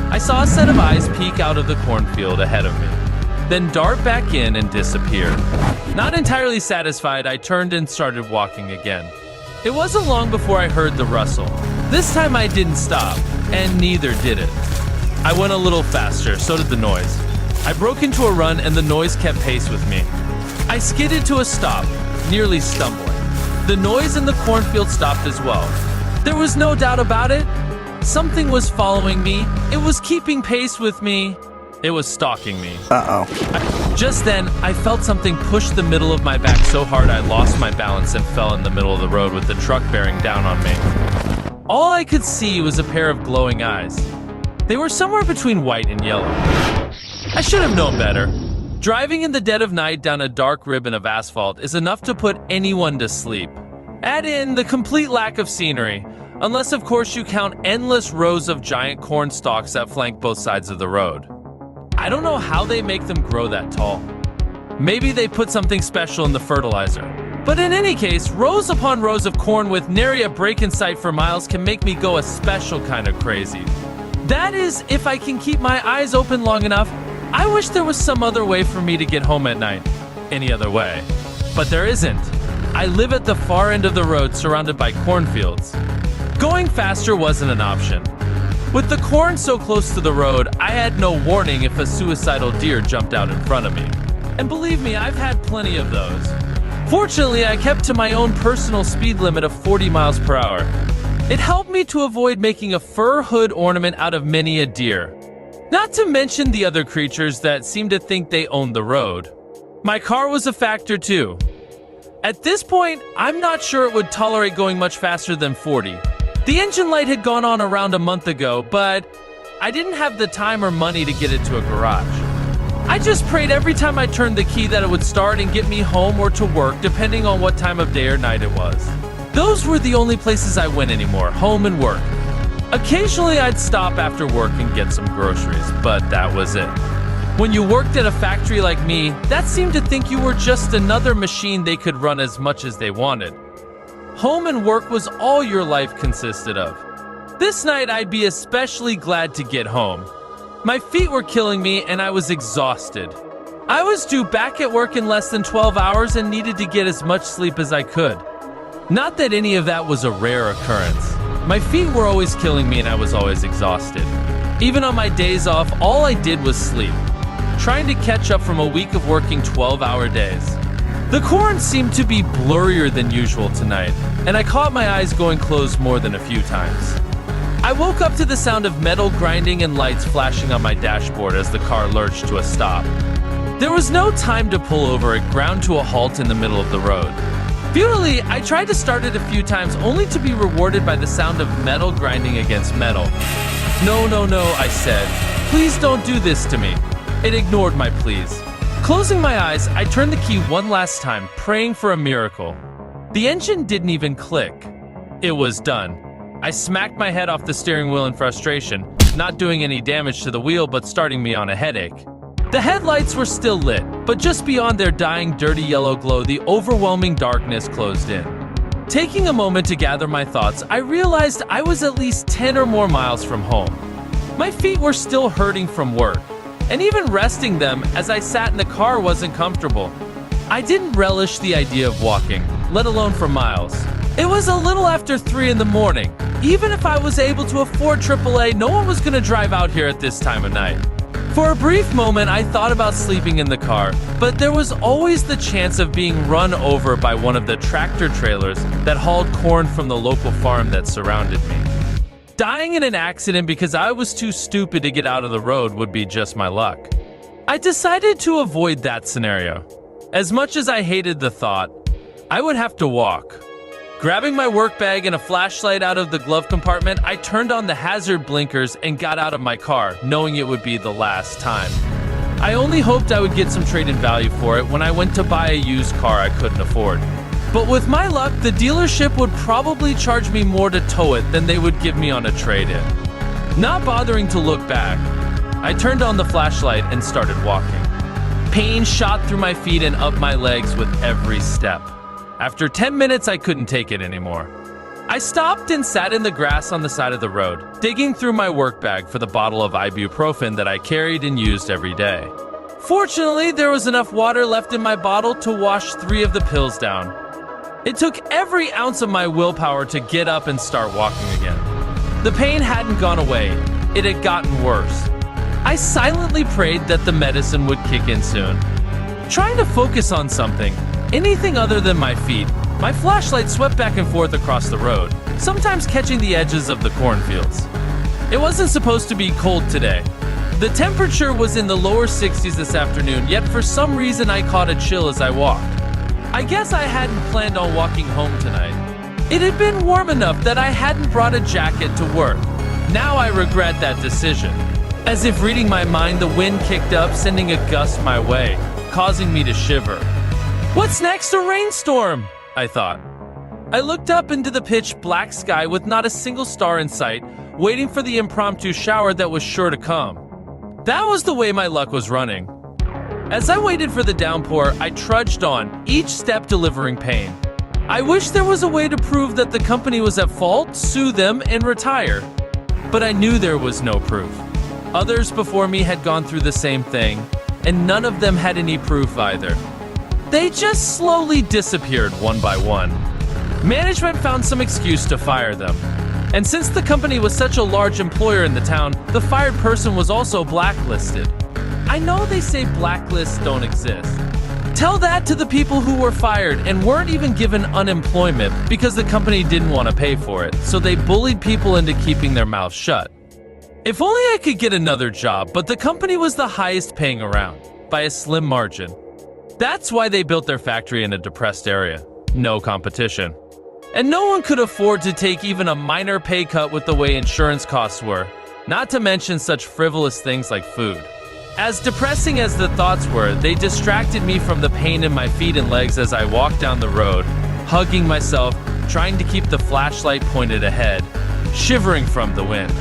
I saw a set of eyes peek out of the cornfield ahead of me, then dart back in and disappear. Not entirely satisfied, I turned and started walking again. It wasn't long before I heard the rustle. This time I didn't stop, and neither did it. I went a little faster, so did the noise. I broke into a run and the noise kept pace with me. I skidded to a stop, nearly stumbling. The noise in the cornfield stopped as well. There was no doubt about it. Something was following me. It was keeping pace with me. It was stalking me. Just then, I felt something push the middle of my back so hard I lost my balance and fell in the middle of the road with the truck bearing down on me. All I could see was a pair of glowing eyes. They were somewhere between white and yellow. I should have known better. Driving in the dead of night down a dark ribbon of asphalt is enough to put anyone to sleep. Add in the complete lack of scenery, unless of course you count endless rows of giant corn stalks that flank both sides of the road. I don't know how they make them grow that tall. Maybe they put something special in the fertilizer. But in any case, rows upon rows of corn with nary a break in sight for miles can make me go a special kind of crazy. That is, if I can keep my eyes open long enough. I wish there was some other way for me to get home at night. Any other way. But there isn't. I live at the far end of the road surrounded by cornfields. Going faster wasn't an option. With the corn so close to the road, I had no warning if a suicidal deer jumped out in front of me. And believe me, I've had plenty of those. Fortunately, I kept to my own personal speed limit of 40 miles per hour. It helped me to avoid making a fur hood ornament out of many a deer. Not to mention the other creatures that seemed to think they owned the road. My car was a factor too. At this point, I'm not sure it would tolerate going much faster than 40. The engine light had gone on around a month ago, but I didn't have the time or money to get it to a garage. I just prayed every time I turned the key that it would start and get me home or to work, depending on what time of day or night it was. Those were the only places I went anymore, home and work. Occasionally I'd stop after work and get some groceries, but that was it. When you worked at a factory like me, that seemed to think you were just another machine they could run as much as they wanted. Home and work was all your life consisted of. This night I'd be especially glad to get home. My feet were killing me and I was exhausted. I was due back at work in less than 12 hours and needed to get as much sleep as I could. Not that any of that was a rare occurrence. My feet were always killing me and I was always exhausted. Even on my days off, all I did was sleep, trying to catch up from a week of working 12-hour days. The corn seemed to be blurrier than usual tonight, and I caught my eyes going closed more than a few times. I woke up to the sound of metal grinding and lights flashing on my dashboard as the car lurched to a stop. There was no time to pull over, it ground to a halt in the middle of the road. Futilely, I tried to start it a few times only to be rewarded by the sound of metal grinding against metal. No, no, no, I said. Please don't do this to me. It ignored my pleas. Closing my eyes, I turned the key one last time, praying for a miracle. The engine didn't even click. It was done. I smacked my head off the steering wheel in frustration, not doing any damage to the wheel but starting me on a headache. The headlights were still lit, but just beyond their dying dirty yellow glow, the overwhelming darkness closed in. Taking a moment to gather my thoughts, I realized I was at least 10 or more miles from home. My feet were still hurting from work, and even resting them as I sat in the car wasn't comfortable. I didn't relish the idea of walking, let alone for miles. It was a little after 3 in the morning. Even if I was able to afford AAA, no one was going to drive out here at this time of night. For a brief moment, I thought about sleeping in the car, but there was always the chance of being run over by one of the tractor trailers that hauled corn from the local farm that surrounded me. Dying in an accident because I was too stupid to get out of the road would be just my luck. I decided to avoid that scenario. As much as I hated the thought, I would have to walk. Grabbing my work bag and a flashlight out of the glove compartment, I turned on the hazard blinkers and got out of my car, knowing it would be the last time. I only hoped I would get some trade-in value for it when I went to buy a used car I couldn't afford. But with my luck, the dealership would probably charge me more to tow it than they would give me on a trade-in. Not bothering to look back, I turned on the flashlight and started walking. Pain shot through my feet and up my legs with every step. After 10 minutes, I couldn't take it anymore. I stopped and sat in the grass on the side of the road, digging through my work bag for the bottle of ibuprofen that I carried and used every day. Fortunately, there was enough water left in my bottle to wash 3 of the pills down. It took every ounce of my willpower to get up and start walking again. The pain hadn't gone away, it had gotten worse. I silently prayed that the medicine would kick in soon. Trying to focus on something, anything other than my feet, my flashlight swept back and forth across the road, sometimes catching the edges of the cornfields. It wasn't supposed to be cold today. The temperature was in the lower 60s this afternoon, yet for some reason I caught a chill as I walked. I guess I hadn't planned on walking home tonight. It had been warm enough that I hadn't brought a jacket to work. Now I regret that decision. As if reading my mind, the wind kicked up, sending a gust my way, causing me to shiver. What's next? A rainstorm, I thought. I looked up into the pitch black sky with not a single star in sight, waiting for the impromptu shower that was sure to come. That was the way my luck was running. As I waited for the downpour, I trudged on, each step delivering pain. I wish there was a way to prove that the company was at fault, sue them, and retire. But I knew there was no proof. Others before me had gone through the same thing, and none of them had any proof either. They just slowly disappeared one by one. Management found some excuse to fire them. And since the company was such a large employer in the town, the fired person was also blacklisted. I know they say blacklists don't exist. Tell that to the people who were fired and weren't even given unemployment because the company didn't want to pay for it, so they bullied people into keeping their mouths shut. If only I could get another job, but the company was the highest paying around, by a slim margin. That's why they built their factory in a depressed area. No competition. And no one could afford to take even a minor pay cut with the way insurance costs were, not to mention such frivolous things like food. As depressing as the thoughts were, they distracted me from the pain in my feet and legs as I walked down the road, hugging myself, trying to keep the flashlight pointed ahead, shivering from the wind.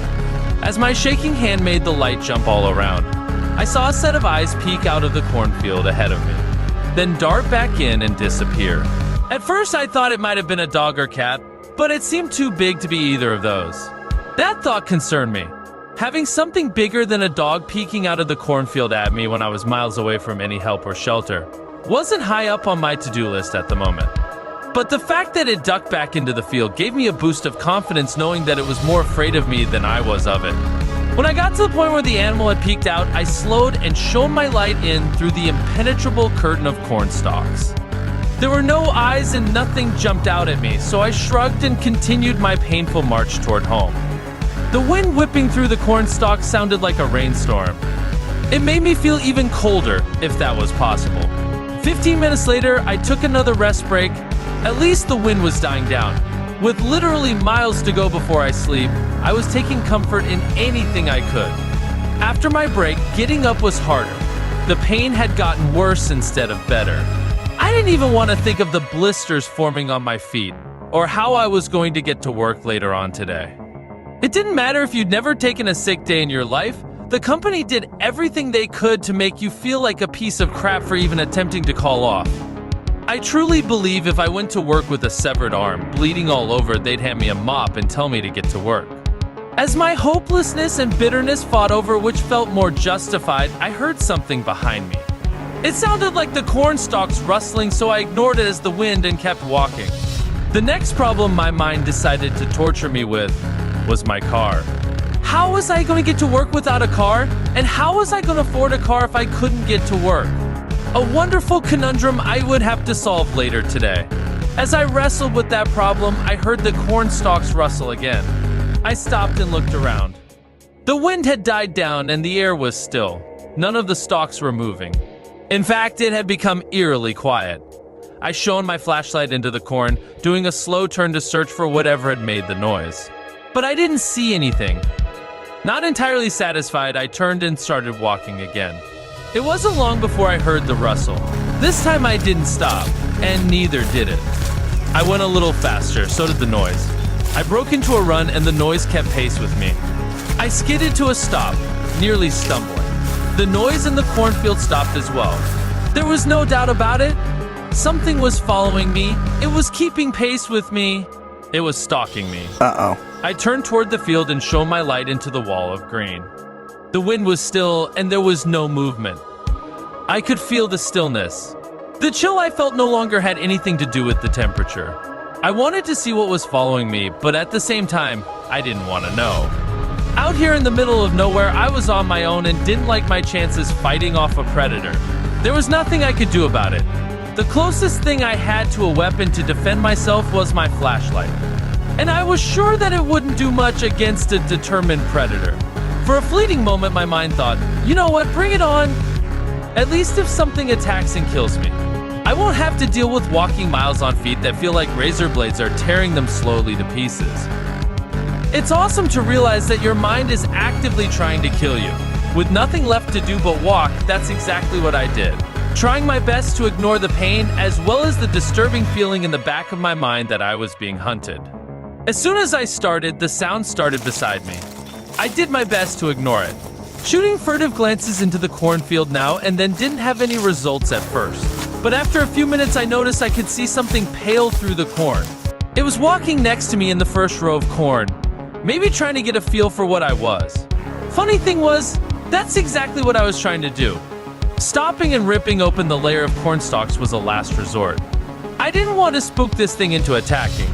As my shaking hand made the light jump all around, I saw a set of eyes peek out of the cornfield ahead of me, then dart back in and disappear. At first I thought it might have been a dog or cat, but it seemed too big to be either of those. That thought concerned me. Having something bigger than a dog peeking out of the cornfield at me when I was miles away from any help or shelter wasn't high up on my to-do list at the moment. But the fact that it ducked back into the field gave me a boost of confidence, knowing that it was more afraid of me than I was of it. When I got to the point where the animal had peeked out, I slowed and shone my light in through the impenetrable curtain of corn stalks. There were no eyes and nothing jumped out at me, so I shrugged and continued my painful march toward home. The wind whipping through the corn stalks sounded like a rainstorm. It made me feel even colder, if that was possible. 15 minutes later, I took another rest break. At least the wind was dying down. With literally miles to go before I sleep, I was taking comfort in anything I could. After my break, getting up was harder. The pain had gotten worse instead of better. I didn't even want to think of the blisters forming on my feet, or how I was going to get to work later on today. It didn't matter if you'd never taken a sick day in your life. The company did everything they could to make you feel like a piece of crap for even attempting to call off. I truly believe if I went to work with a severed arm, bleeding all over, they'd hand me a mop and tell me to get to work. As my hopelessness and bitterness fought over which felt more justified, I heard something behind me. It sounded like the corn stalks rustling, so I ignored it as the wind and kept walking. The next problem my mind decided to torture me with was my car. How was I going to get to work without a car? And how was I going to afford a car if I couldn't get to work? A wonderful conundrum I would have to solve later today. As I wrestled with that problem, I heard the corn stalks rustle again. I stopped and looked around. The wind had died down and the air was still. None of the stalks were moving. In fact, it had become eerily quiet. I shone my flashlight into the corn, doing a slow turn to search for whatever had made the noise. But I didn't see anything. Not entirely satisfied, I turned and started walking again. It wasn't long before I heard the rustle. This time I didn't stop, and neither did it. I went a little faster, so did the noise. I broke into a run and the noise kept pace with me. I skidded to a stop, nearly stumbling. The noise in the cornfield stopped as well. There was no doubt about it. Something was following me. It was keeping pace with me. It was stalking me. Uh-oh. I turned toward the field and shone my light into the wall of green. The wind was still, and there was no movement. I could feel the stillness. The chill I felt no longer had anything to do with the temperature. I wanted to see what was following me, but at the same time, I didn't want to know. Out here in the middle of nowhere, I was on my own and didn't like my chances fighting off a predator. There was nothing I could do about it. The closest thing I had to a weapon to defend myself was my flashlight. And I was sure that it wouldn't do much against a determined predator. For a fleeting moment, my mind thought, you know what, bring it on. At least if something attacks and kills me, I won't have to deal with walking miles on feet that feel like razor blades are tearing them slowly to pieces. It's awesome to realize that your mind is actively trying to kill you. With nothing left to do but walk, that's exactly what I did. Trying my best to ignore the pain as well as the disturbing feeling in the back of my mind that I was being hunted. As soon as I started, the sound started beside me. I did my best to ignore it, shooting furtive glances into the cornfield now and then didn't have any results at first. But after a few minutes, I noticed I could see something pale through the corn. It was walking next to me in the first row of corn, maybe trying to get a feel for what I was. Funny thing was, that's exactly what I was trying to do. Stopping and ripping open the layer of corn stalks was a last resort. I didn't want to spook this thing into attacking.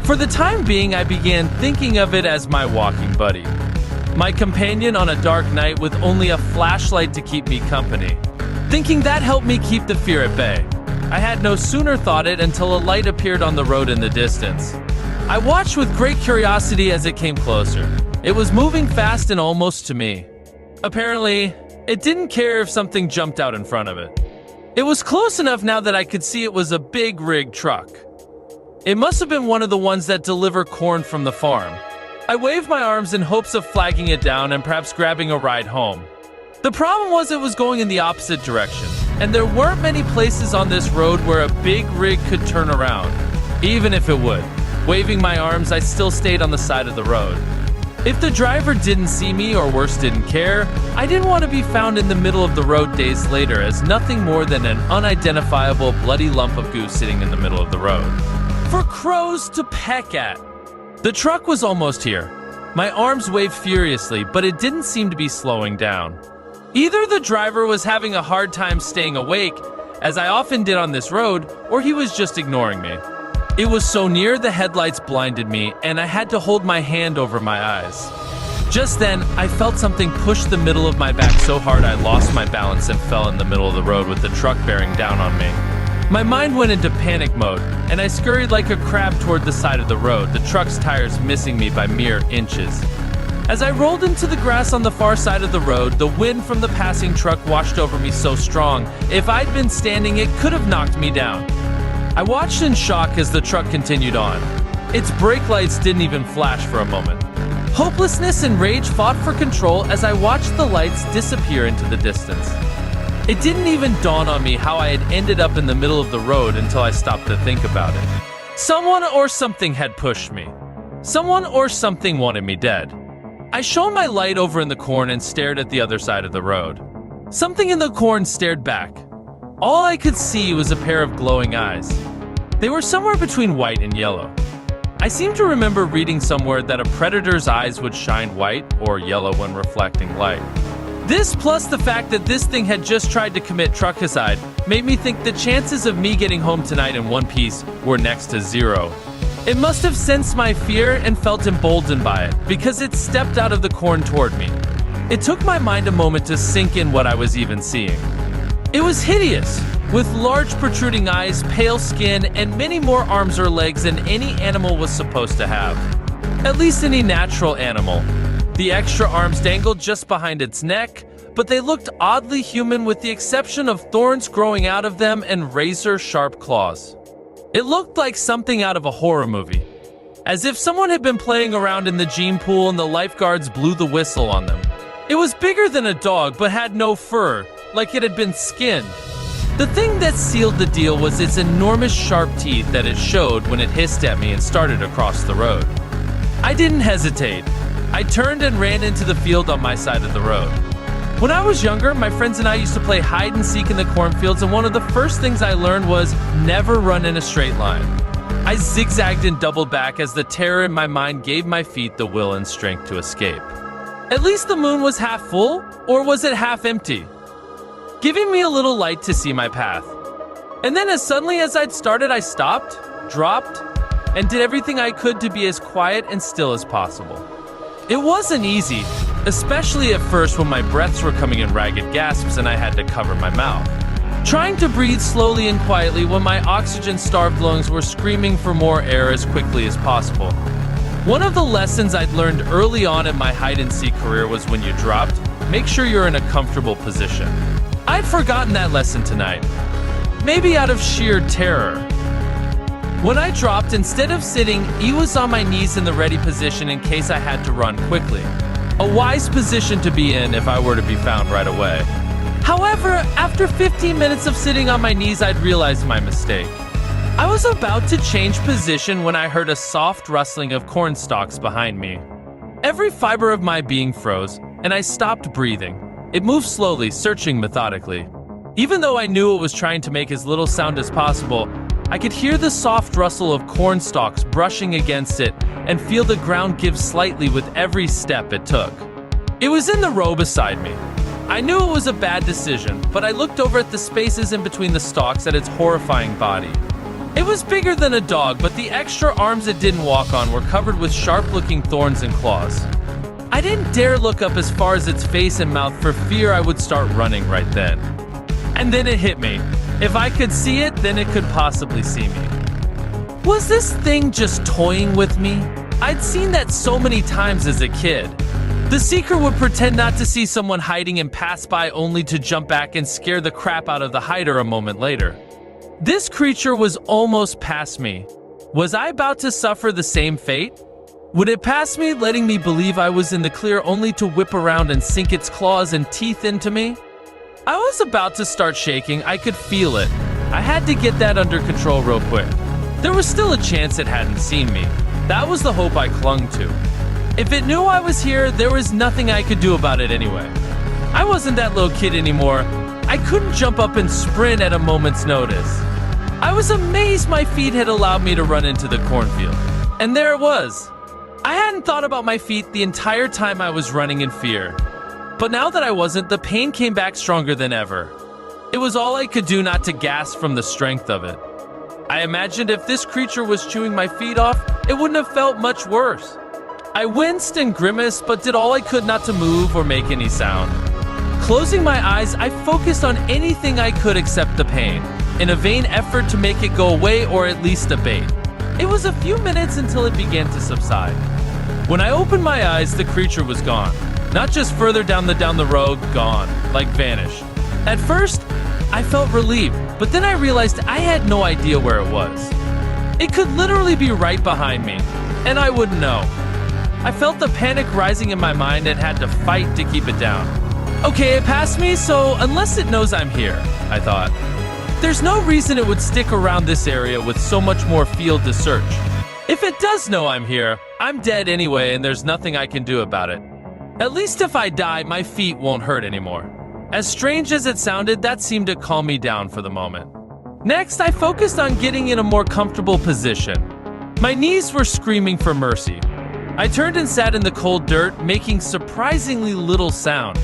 For the time being, I began thinking of it as my walking buddy. My companion on a dark night with only a flashlight to keep me company. Thinking that helped me keep the fear at bay. I had no sooner thought it until a light appeared on the road in the distance. I watched with great curiosity as it came closer. It was moving fast and almost to me. Apparently, it didn't care if something jumped out in front of it. It was close enough now that I could see it was a big rig truck. It must have been one of the ones that deliver corn from the farm. I waved my arms in hopes of flagging it down and perhaps grabbing a ride home. The problem was it was going in the opposite direction, and there weren't many places on this road where a big rig could turn around, even if it would. Waving my arms, I still stayed on the side of the road. If the driver didn't see me, or worse, didn't care, I didn't want to be found in the middle of the road days later as nothing more than an unidentifiable bloody lump of goo sitting in the middle of the road. For crows to peck at. The truck was almost here. My arms waved furiously, but it didn't seem to be slowing down. Either the driver was having a hard time staying awake, as I often did on this road, or he was just ignoring me. It was so near the headlights blinded me, and I had to hold my hand over my eyes. Just then, I felt something push the middle of my back so hard I lost my balance and fell in the middle of the road with the truck bearing down on me. My mind went into panic mode, and I scurried like a crab toward the side of the road, the truck's tires missing me by mere inches. As I rolled into the grass on the far side of the road, the wind from the passing truck washed over me so strong, if I'd been standing, it could have knocked me down. I watched in shock as the truck continued on. Its brake lights didn't even flash for a moment. Hopelessness and rage fought for control as I watched the lights disappear into the distance. It didn't even dawn on me how I had ended up in the middle of the road until I stopped to think about it. Someone or something had pushed me. Someone or something wanted me dead. I shone my light over in the corn and stared at the other side of the road. Something in the corn stared back. All I could see was a pair of glowing eyes. They were somewhere between white and yellow. I seem to remember reading somewhere that a predator's eyes would shine white or yellow when reflecting light. This, plus the fact that this thing had just tried to commit truckicide, made me think the chances of me getting home tonight in one piece were next to zero. It must have sensed my fear and felt emboldened by it, because it stepped out of the corn toward me. It took my mind a moment to sink in what I was even seeing. It was hideous, with large protruding eyes, pale skin, and many more arms or legs than any animal was supposed to have. At least any natural animal. The extra arms dangled just behind its neck, but they looked oddly human with the exception of thorns growing out of them and razor-sharp claws. It looked like something out of a horror movie, as if someone had been playing around in the gene pool and the lifeguards blew the whistle on them. It was bigger than a dog but had no fur, like it had been skinned. The thing that sealed the deal was its enormous sharp teeth that it showed when it hissed at me and started across the road. I didn't hesitate. I turned and ran into the field on my side of the road. When I was younger, my friends and I used to play hide and seek in the cornfields, and one of the first things I learned was never run in a straight line. I zigzagged and doubled back as the terror in my mind gave my feet the will and strength to escape. At least the moon was half full, or was it half empty? Giving me a little light to see my path. And then as suddenly as I'd started, I stopped, dropped, and did everything I could to be as quiet and still as possible. It wasn't easy, especially at first when my breaths were coming in ragged gasps and I had to cover my mouth. Trying to breathe slowly and quietly when my oxygen-starved lungs were screaming for more air as quickly as possible. One of the lessons I'd learned early on in my hide-and-seek career was when you dropped, make sure you're in a comfortable position. I'd forgotten that lesson tonight, maybe out of sheer terror. When I dropped, instead of sitting, I was on my knees in the ready position in case I had to run quickly. A wise position to be in if I were to be found right away. However, after 15 minutes of sitting on my knees, I'd realized my mistake. I was about to change position when I heard a soft rustling of corn stalks behind me. Every fiber of my being froze, and I stopped breathing. It moved slowly, searching methodically. Even though I knew it was trying to make as little sound as possible, I could hear the soft rustle of corn stalks brushing against it and feel the ground give slightly with every step it took. It was in the row beside me. I knew it was a bad decision, but I looked over at the spaces in between the stalks at its horrifying body. It was bigger than a dog, but the extra arms it didn't walk on were covered with sharp-looking thorns and claws. I didn't dare look up as far as its face and mouth for fear I would start running right then. And then it hit me. If I could see it, then it could possibly see me. Was this thing just toying with me? I'd seen that so many times as a kid. The seeker would pretend not to see someone hiding and pass by only to jump back and scare the crap out of the hider a moment later. This creature was almost past me. Was I about to suffer the same fate? Would it pass me, letting me believe I was in the clear only to whip around and sink its claws and teeth into me? I was about to start shaking. I could feel it. I had to get that under control real quick. There was still a chance it hadn't seen me. That was the hope I clung to. If it knew I was here, there was nothing I could do about it anyway. I wasn't that little kid anymore. I couldn't jump up and sprint at a moment's notice. I was amazed my feet had allowed me to run into the cornfield. And there it was. I hadn't thought about my feet the entire time I was running in fear. But now that I wasn't, the pain came back stronger than ever. It was all I could do not to gasp from the strength of it. I imagined if this creature was chewing my feet off, it wouldn't have felt much worse. I winced and grimaced, but did all I could not to move or make any sound. Closing my eyes, I focused on anything I could except the pain, in a vain effort to make it go away or at least abate. It was a few minutes until it began to subside. When I opened my eyes, the creature was gone. Not just further down the road, gone, like vanished. At first, I felt relieved, but then I realized I had no idea where it was. It could literally be right behind me, and I wouldn't know. I felt the panic rising in my mind and had to fight to keep it down. Okay, it passed me, so unless it knows I'm here, I thought. There's no reason it would stick around this area with so much more field to search. If it does know I'm here, I'm dead anyway and there's nothing I can do about it. At least if I die, my feet won't hurt anymore. As strange as it sounded, that seemed to calm me down for the moment. Next, I focused on getting in a more comfortable position. My knees were screaming for mercy. I turned and sat in the cold dirt, making surprisingly little sound.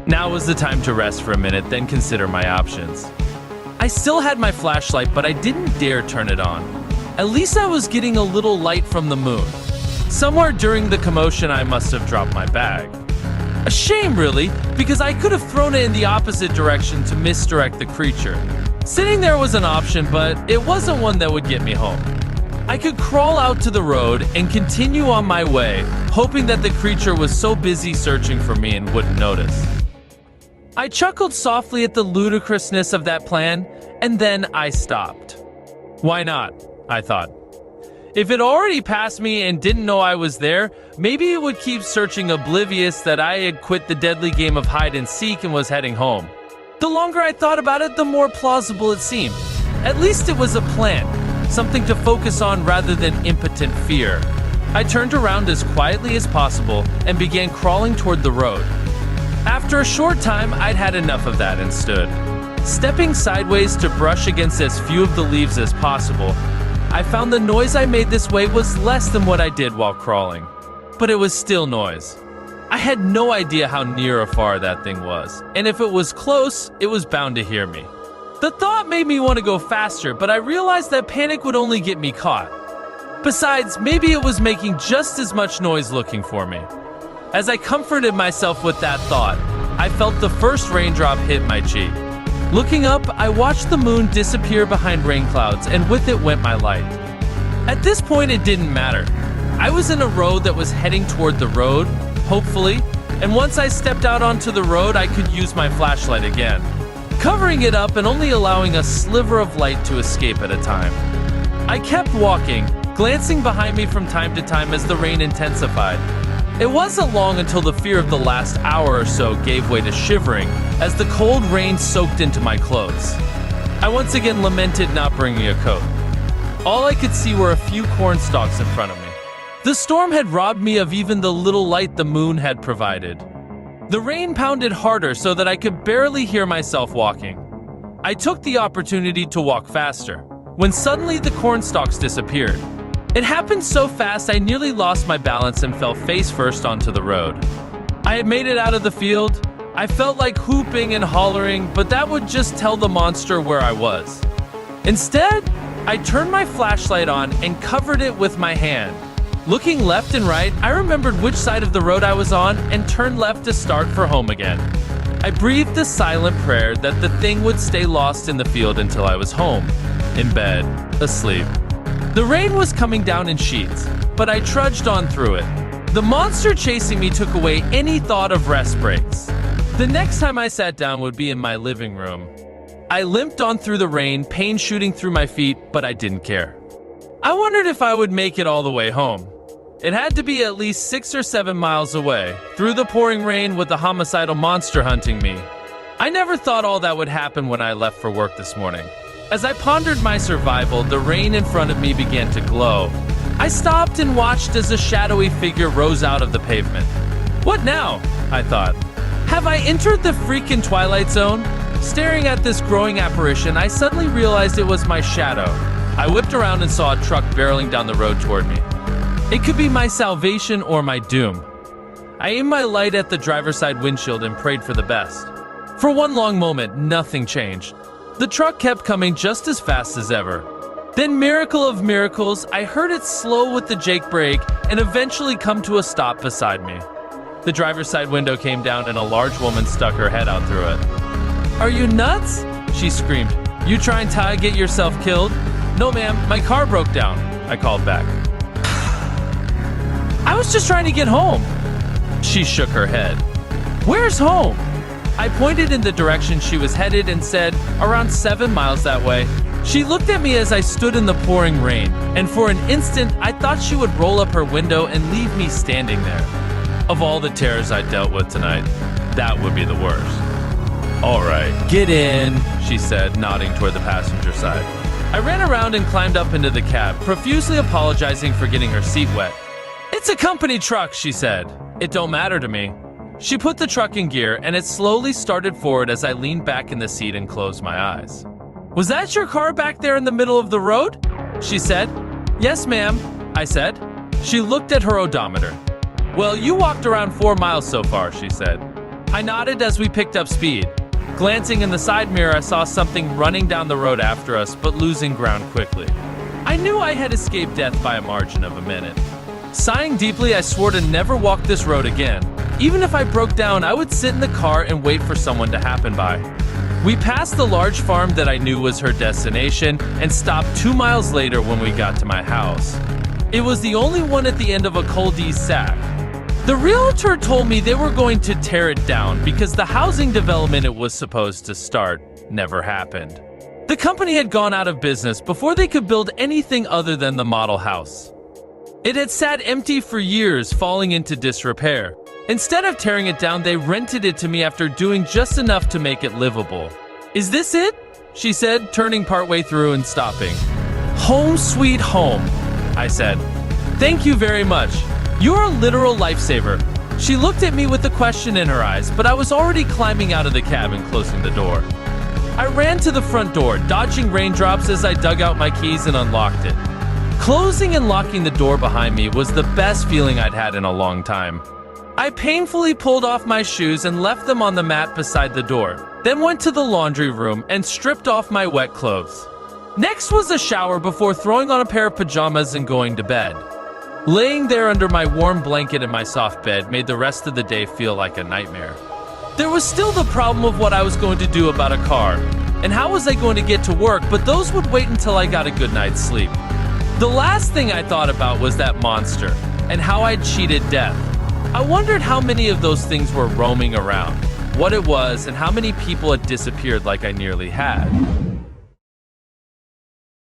Now was the time to rest for a minute, then consider my options. I still had my flashlight, but I didn't dare turn it on. At least I was getting a little light from the moon. Somewhere during the commotion, I must have dropped my bag. A shame, really, because I could have thrown it in the opposite direction to misdirect the creature. Sitting there was an option, but it wasn't one that would get me home. I could crawl out to the road and continue on my way, hoping that the creature was so busy searching for me and wouldn't notice. I chuckled softly at the ludicrousness of that plan, and then I stopped. Why not? I thought. If it already passed me and didn't know I was there, maybe it would keep searching oblivious that I had quit the deadly game of hide and seek and was heading home. The longer I thought about it, the more plausible it seemed. At least it was a plan, something to focus on rather than impotent fear. I turned around as quietly as possible and began crawling toward the road. After a short time, I'd had enough of that and stood. Stepping sideways to brush against as few of the leaves as possible, I found the noise I made this way was less than what I did while crawling. But it was still noise. I had no idea how near or far that thing was, and if it was close, it was bound to hear me. The thought made me want to go faster, but I realized that panic would only get me caught. Besides, maybe it was making just as much noise looking for me. As I comforted myself with that thought, I felt the first raindrop hit my cheek. Looking up, I watched the moon disappear behind rain clouds, and with it went my light. At this point, it didn't matter. I was in a road that was heading toward the road, hopefully, and once I stepped out onto the road, I could use my flashlight again, covering it up and only allowing a sliver of light to escape at a time. I kept walking, glancing behind me from time to time as the rain intensified. It wasn't long until the fear of the last hour or so gave way to shivering as the cold rain soaked into my clothes. I once again lamented not bringing a coat. All I could see were a few corn stalks in front of me. The storm had robbed me of even the little light the moon had provided. The rain pounded harder so that I could barely hear myself walking. I took the opportunity to walk faster, when suddenly the corn stalks disappeared. It happened so fast I nearly lost my balance and fell face first onto the road. I had made it out of the field. I felt like whooping and hollering, but that would just tell the monster where I was. Instead, I turned my flashlight on and covered it with my hand. Looking left and right, I remembered which side of the road I was on and turned left to start for home again. I breathed a silent prayer that the thing would stay lost in the field until I was home, in bed, asleep. The rain was coming down in sheets, but I trudged on through it. The monster chasing me took away any thought of rest breaks. The next time I sat down would be in my living room. I limped on through the rain, pain shooting through my feet, but I didn't care. I wondered if I would make it all the way home. It had to be at least 6 or 7 miles away, through the pouring rain with the homicidal monster hunting me. I never thought all that would happen when I left for work this morning. As I pondered my survival, the rain in front of me began to glow. I stopped and watched as a shadowy figure rose out of the pavement. What now? I thought. Have I entered the freaking Twilight Zone? Staring at this growing apparition, I suddenly realized it was my shadow. I whipped around and saw a truck barreling down the road toward me. It could be my salvation or my doom. I aimed my light at the driver's side windshield and prayed for the best. For one long moment, nothing changed. The truck kept coming just as fast as ever. Then, miracle of miracles, I heard it slow with the Jake brake and eventually come to a stop beside me. The driver's side window came down and a large woman stuck her head out through it. "Are you nuts?" she screamed. "You trying to get yourself killed?" "No, ma'am, my car broke down," I called back. "I was just trying to get home." She shook her head. "Where's home?" I pointed in the direction she was headed and said, "Around 7 miles that way." She looked at me as I stood in the pouring rain, and for an instant, I thought she would roll up her window and leave me standing there. Of all the terrors I dealt with tonight, that would be the worst. "All right, get in," she said, nodding toward the passenger side. I ran around and climbed up into the cab, profusely apologizing for getting her seat wet. "It's a company truck," she said. "It don't matter to me." She put the truck in gear, and it slowly started forward as I leaned back in the seat and closed my eyes. "Was that your car back there in the middle of the road?" she said. "Yes, ma'am," I said. She looked at her odometer. "Well, you walked around 4 miles so far," she said. I nodded as we picked up speed. Glancing in the side mirror, I saw something running down the road after us, but losing ground quickly. I knew I had escaped death by a margin of a minute. Sighing deeply, I swore to never walk this road again. Even if I broke down, I would sit in the car and wait for someone to happen by. We passed the large farm that I knew was her destination and stopped 2 miles later when we got to my house. It was the only one at the end of a cul-de-sac. The realtor told me they were going to tear it down because the housing development it was supposed to start never happened. The company had gone out of business before they could build anything other than the model house. It had sat empty for years, falling into disrepair. Instead of tearing it down, they rented it to me after doing just enough to make it livable. "Is this it?" she said, turning partway through and stopping. "Home sweet home," I said. "Thank you very much. You're a literal lifesaver." She looked at me with a question in her eyes, but I was already climbing out of the cab and closing the door. I ran to the front door, dodging raindrops as I dug out my keys and unlocked it. Closing and locking the door behind me was the best feeling I'd had in a long time. I painfully pulled off my shoes and left them on the mat beside the door, then went to the laundry room and stripped off my wet clothes. Next was a shower before throwing on a pair of pajamas and going to bed. Laying there under my warm blanket in my soft bed made the rest of the day feel like a nightmare. There was still the problem of what I was going to do about a car, and how was I going to get to work, but those would wait until I got a good night's sleep. The last thing I thought about was that monster, and how I'd cheated death. I wondered how many of those things were roaming around, what it was, and how many people had disappeared like I nearly had.